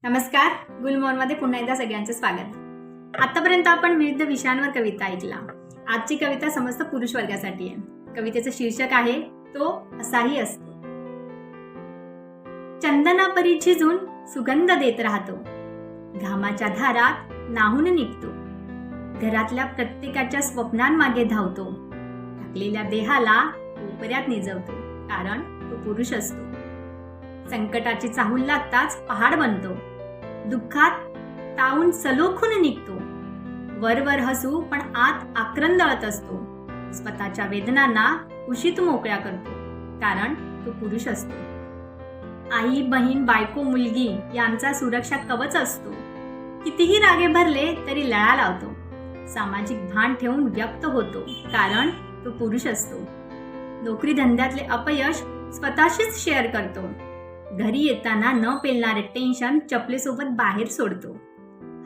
नमस्कार. गुलमोहरमध्ये पुन्हा एकदा सगळ्यांचं स्वागत. आतापर्यंत आपण विविध विषयांवर कविता ऐकला. आजची कविता समस्त पुरुष वर्गासाठी आहे. कवितेचं शीर्षक आहे तो असाही असतो. चंदनापरी झिजून सुगंध देत राहतो, घामाच्या धारात नाहून निघतो, घरातल्या प्रत्येकाच्या स्वप्नांमागे धावतो, थकलेल्या देहाला कोपऱ्यात निजवतो, कारण तो पुरुष असतो. संकटाची चाहूल लागताच पहाड बनतो, दुःखात तावून सलोखून निघतो, वरवर हसू पण आत आक्रंदळत असतो, स्वतःच्या वेदनांना कुशीत मोकळ्या करतो, कारण तो पुरुष असतो. आई, बहीण, बायको, मुलगी यांचा सुरक्षा कवच असतो. कितीही रागे भरले तरी लळा लावतो, सामाजिक भान ठेवून व्यक्त होतो, कारण तो पुरुष असतो. नोकरी धंद्यातले अपयश स्वतःशीच शेअर करतो, घरी येताना न पेलणारे टेन्शन चपलेसोबत बाहेर सोडतो,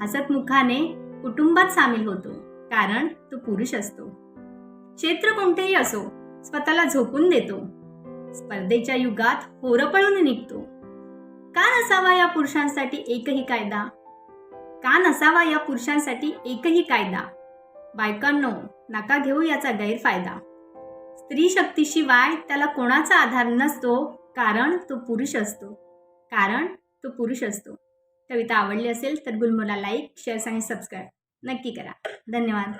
हसत मुखाने कुटुंबात सामील होतो, कारण तो पुरुष असतो. क्षेत्र कोणतेही असो स्वतःला झोकून देतो, स्पर्धेच्या युगात होरपळून निघतो. का नसावा या पुरुषांसाठी एकही कायदा? का नसावा या पुरुषांसाठी एकही कायदा? बायकांनो, नका घेऊ याचा गैरफायदा. स्त्री शक्तीशिवाय त्याला कोणाचा आधार नसतो, कारण तो पुरुष असतो. कारण तो पुरुष असतो. कविता आवडली असेल तर गुलमोहरला लाईक, शेअर आणि सबस्क्राईब नक्की करा. धन्यवाद.